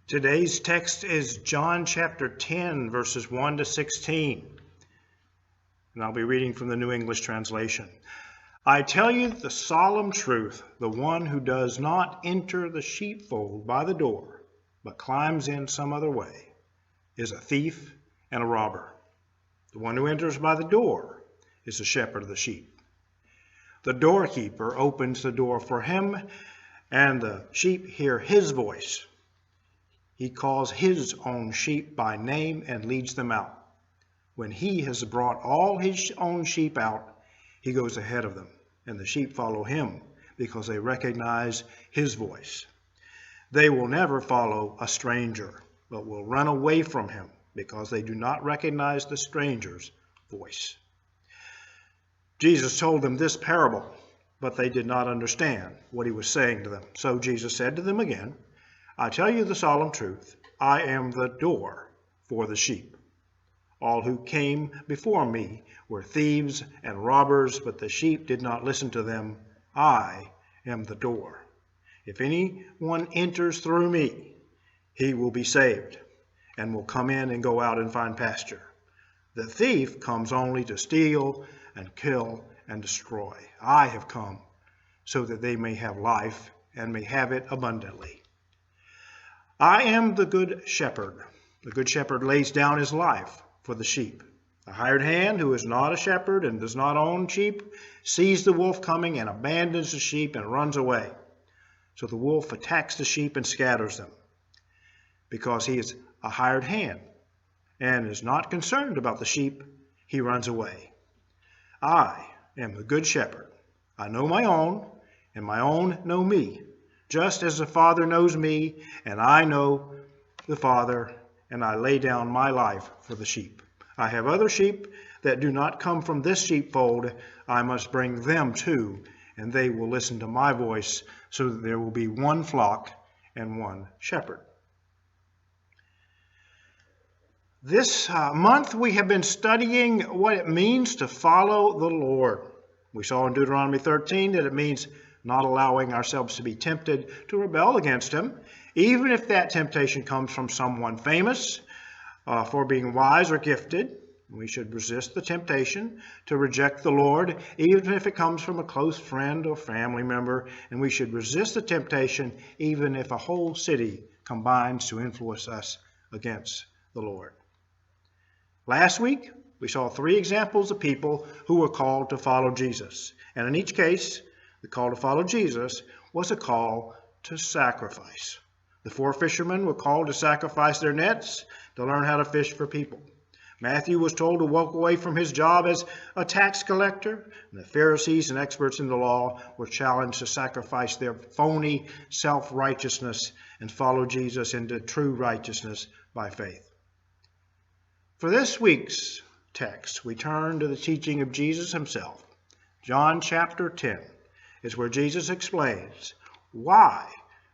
Today's text is John chapter 10, verses 1 to 16. And I'll be reading from the New English translation. I tell you the solemn truth, the one who does not enter the sheepfold by the door, but climbs in some other way, is a thief and a robber. The one who enters by the door is the shepherd of the sheep. The doorkeeper opens the door for him, and the sheep hear his voice. He calls his own sheep by name and leads them out. When he has brought all his own sheep out, he goes ahead of them, and the sheep follow him because they recognize his voice. They will never follow a stranger, but will run away from him because they do not recognize the stranger's voice. Jesus told them this parable, but they did not understand what he was saying to them. So Jesus said to them again, I tell you the solemn truth, I am the door for the sheep. All who came before me were thieves and robbers, but the sheep did not listen to them. I am the door. If anyone enters through me, he will be saved, and will come in and go out and find pasture. The thief comes only to steal and kill and destroy. I have come so that they may have life and may have it abundantly. I am the good shepherd. The good shepherd lays down his life for the sheep. The hired hand, who is not a shepherd and does not own sheep, sees the wolf coming and abandons the sheep and runs away. So the wolf attacks the sheep and scatters them. Because he is a hired hand and is not concerned about the sheep, he runs away. I am the good shepherd. I know my own, and my own know me. Just as the Father knows me, and I know the Father, and I lay down my life for the sheep. I have other sheep that do not come from this sheepfold. I must bring them too, and they will listen to my voice, so that there will be one flock and one shepherd. This month we have been studying what it means to follow the Lord. We saw in Deuteronomy 13 that it means not allowing ourselves to be tempted to rebel against him, even if that temptation comes from someone famous for being wise or gifted. We should resist the temptation to reject the Lord, even if it comes from a close friend or family member, and we should resist the temptation even if a whole city combines to influence us against the Lord. Last week, we saw 3 examples of people who were called to follow Jesus, and in each case, the call to follow Jesus was a call to sacrifice. The 4 fishermen were called to sacrifice their nets to learn how to fish for people. Matthew was told to walk away from his job as a tax collector. And the Pharisees and experts in the law were challenged to sacrifice their phony self-righteousness and follow Jesus into true righteousness by faith. For this week's text, we turn to the teaching of Jesus himself. John chapter 10. Is where Jesus explains why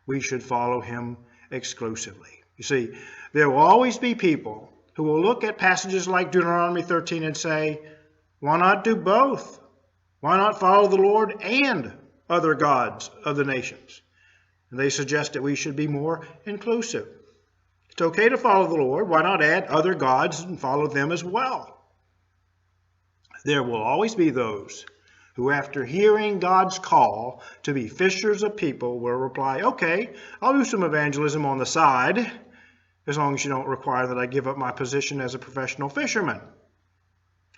we should follow him exclusively. You see, there will always be people who will look at passages like Deuteronomy 13 and say, why not do both? Why not follow the Lord and other gods of the nations? And they suggest that we should be more inclusive. It's okay to follow the Lord. Why not add other gods and follow them as well? There will always be those who, after hearing God's call to be fishers of people, will reply, okay, I'll do some evangelism on the side, as long as you don't require that I give up my position as a professional fisherman,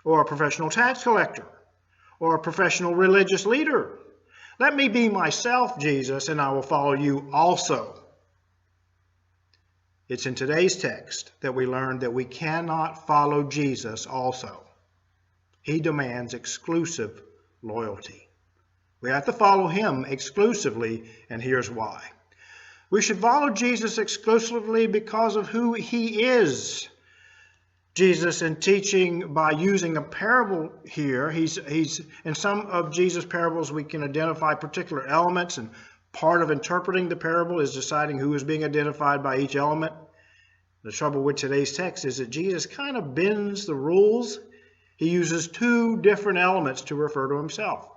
or a professional tax collector, or a professional religious leader. Let me be myself, Jesus, and I will follow you also. It's in today's text that we learn that we cannot follow Jesus also. He demands exclusive loyalty. We have to follow him exclusively, and here's why. We should follow Jesus exclusively because of who he is. Jesus, in teaching by using a parable here, he's in some of Jesus' parables we can identify particular elements, and part of interpreting the parable is deciding who is being identified by each element. The trouble with today's text is that Jesus kind of bends the rules. He uses 2 different elements to refer to himself.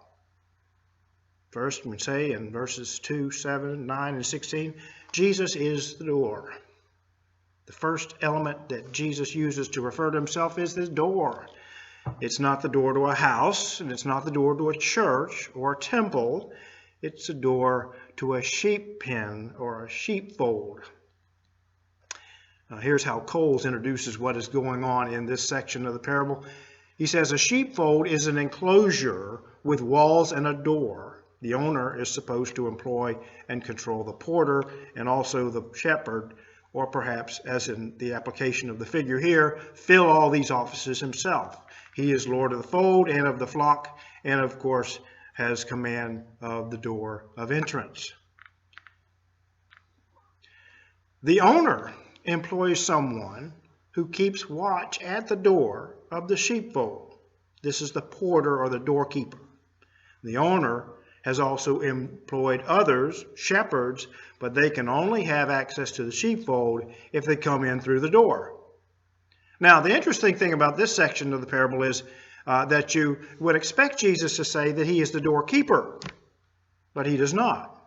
First, we say in verses 2, 7, 9, and 16, Jesus is the door. The first element that Jesus uses to refer to himself is the door. It's not the door to a house, and it's not the door to a church or a temple. It's a door to a sheep pen or a sheepfold. Now, here's how Coles introduces what is going on in this section of the parable. He says, a sheepfold is an enclosure with walls and a door. The owner is supposed to employ and control the porter and also the shepherd, or perhaps, as in the application of the figure here, fill all these offices himself. He is Lord of the fold and of the flock, and of course has command of the door of entrance. The owner employs someone who keeps watch at the door of the sheepfold. This is the porter or the doorkeeper. The owner has also employed others, shepherds, but they can only have access to the sheepfold if they come in through the door. Now, the interesting thing about this section of the parable is that you would expect Jesus to say that he is the doorkeeper, but he does not.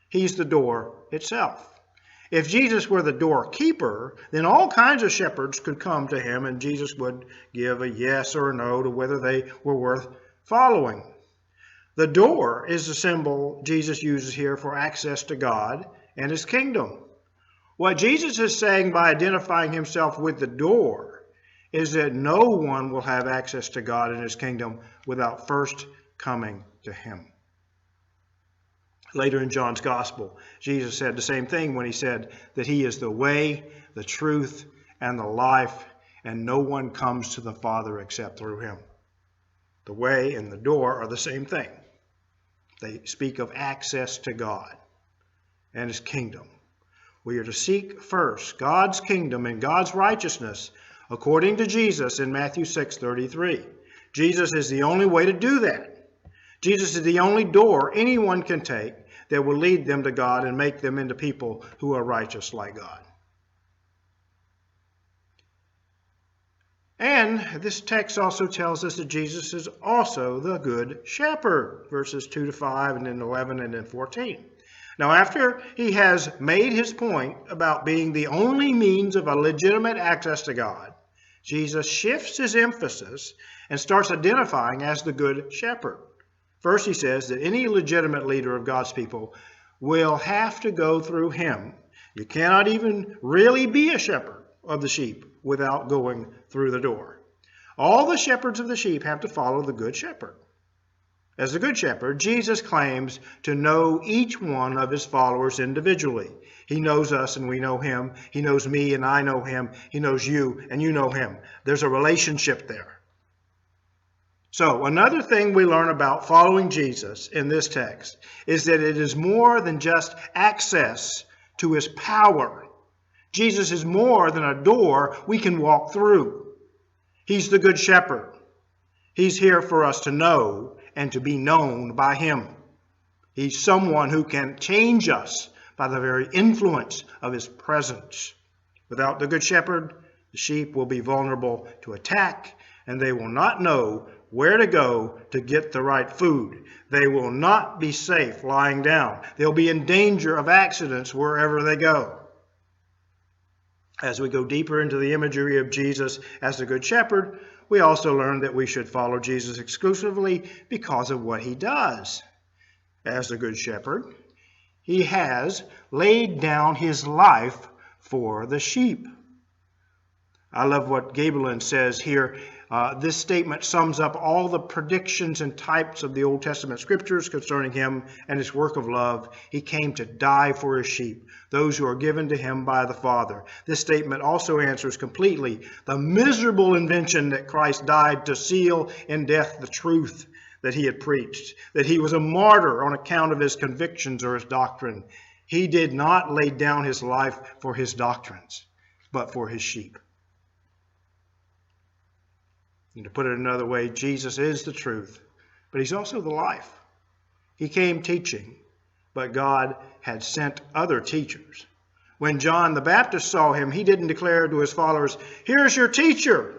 He's the door itself. If Jesus were the doorkeeper, then all kinds of shepherds could come to him and Jesus would give a yes or a no to whether they were worth following. The door is the symbol Jesus uses here for access to God and his kingdom. What Jesus is saying by identifying himself with the door is that no one will have access to God and his kingdom without first coming to him. Later in John's Gospel, Jesus said the same thing when he said that he is the way, the truth, and the life, and no one comes to the Father except through him. The way and the door are the same thing. They speak of access to God and his kingdom. We are to seek first God's kingdom and God's righteousness according to Jesus in Matthew 6:33. Jesus is the only way to do that. Jesus is the only door anyone can take that will lead them to God and make them into people who are righteous like God. And this text also tells us that Jesus is also the good shepherd, verses 2 to 5 and then 11 and then 14. Now, after he has made his point about being the only means of a legitimate access to God, Jesus shifts his emphasis and starts identifying as the good shepherd. First, he says that any legitimate leader of God's people will have to go through him. You cannot even really be a shepherd of the sheep without going through the door. All the shepherds of the sheep have to follow the good shepherd. As the good shepherd, Jesus claims to know each one of his followers individually. He knows us and we know him. He knows me and I know him. He knows you and you know him. There's a relationship there. So another thing we learn about following Jesus in this text is that it is more than just access to his power. Jesus is more than a door we can walk through. He's the good shepherd. He's here for us to know and to be known by him. He's someone who can change us by the very influence of his presence. Without the good shepherd, the sheep will be vulnerable to attack, and they will not know where to go to get the right food. They will not be safe lying down. They'll be in danger of accidents wherever they go. As we go deeper into the imagery of Jesus as the Good Shepherd, we also learn that we should follow Jesus exclusively because of what he does. As the Good Shepherd, he has laid down his life for the sheep. I love what Gaebelin says here. This statement sums up all the predictions and types of the Old Testament scriptures concerning him and his work of love. He came to die for his sheep, those who are given to him by the Father. This statement also answers completely the miserable invention that Christ died to seal in death the truth that he had preached, that he was a martyr on account of his convictions or his doctrine. He did not lay down his life for his doctrines, but for his sheep. And to put it another way, Jesus is the truth, but he's also the life. He came teaching, but God had sent other teachers. When John the Baptist saw him, he didn't declare to his followers, "Here's your teacher."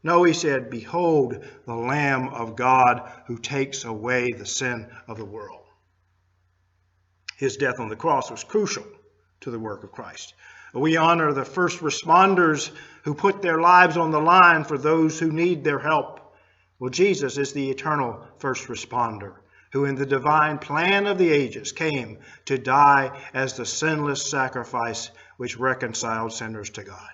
No, he said, "Behold, the Lamb of God who takes away the sin of the world." His death on the cross was crucial to the work of Christ. We honor the first responders who put their lives on the line for those who need their help. Well, Jesus is the eternal first responder, who in the divine plan of the ages came to die as the sinless sacrifice which reconciled sinners to God.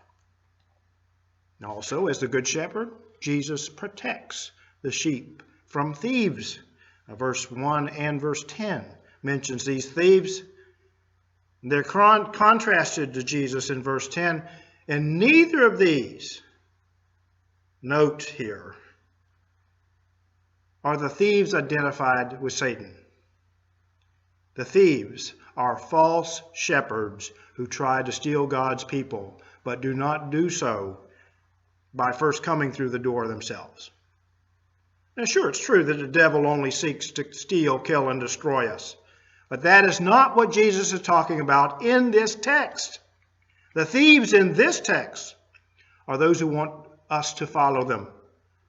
And also, as the Good Shepherd, Jesus protects the sheep from thieves. Verse 1 and verse 10 mentions these thieves. They're contrasted to Jesus in verse 10, and neither of these, note here, are the thieves identified with Satan. The thieves are false shepherds who try to steal God's people, but do not do so by first coming through the door themselves. Now, sure, it's true that the devil only seeks to steal, kill, and destroy us. But that is not what Jesus is talking about in this text. The thieves in this text are those who want us to follow them,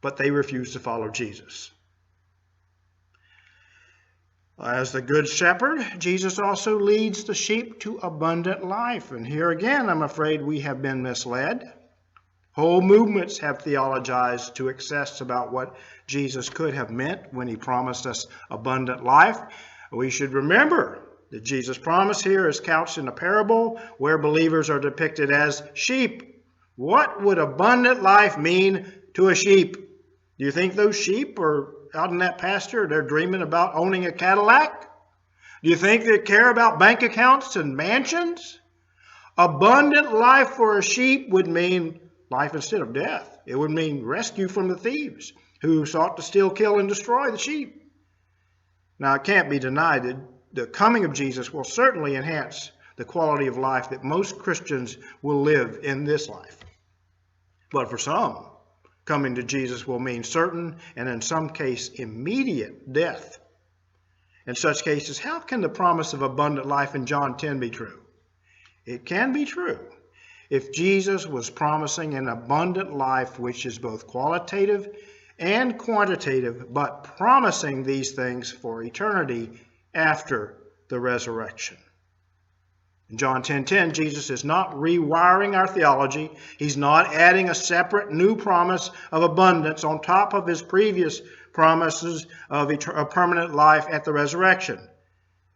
but they refuse to follow Jesus. As the Good Shepherd, Jesus also leads the sheep to abundant life. And here again, I'm afraid we have been misled. Whole movements have theologized to excess about what Jesus could have meant when he promised us abundant life. We should remember that Jesus' promise here is couched in a parable where believers are depicted as sheep. What would abundant life mean to a sheep? Do you think those sheep are out in that pasture, they're dreaming about owning a Cadillac? Do you think they care about bank accounts and mansions? Abundant life for a sheep would mean life instead of death. It would mean rescue from the thieves who sought to steal, kill, and destroy the sheep. Now, it can't be denied that the coming of Jesus will certainly enhance the quality of life that most Christians will live in this life. But for some, coming to Jesus will mean certain and in some case immediate death. In such cases, how can the promise of abundant life in John 10 be true? It can be true if Jesus was promising an abundant life which is both qualitative and quantitative, but promising these things for eternity after the resurrection. In John 10:10, Jesus is not rewiring our theology. He's not adding a separate new promise of abundance on top of his previous promises of a permanent life at the resurrection.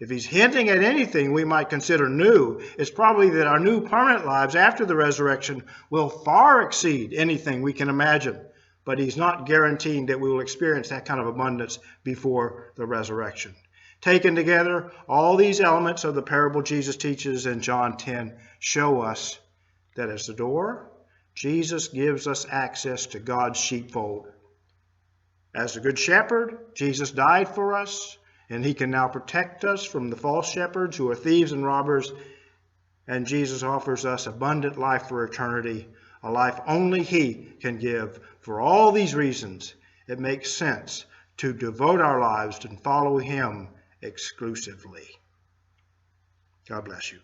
If he's hinting at anything we might consider new, it's probably that our new permanent lives after the resurrection will far exceed anything we can imagine. But he's not guaranteeing that we will experience that kind of abundance before the resurrection. Taken together, all these elements of the parable Jesus teaches in John 10 show us that as the door, Jesus gives us access to God's sheepfold. As the Good Shepherd, Jesus died for us, and he can now protect us from the false shepherds who are thieves and robbers. And Jesus offers us abundant life for eternity, a life only he can give. For all these reasons, it makes sense to devote our lives and follow him exclusively. God bless you.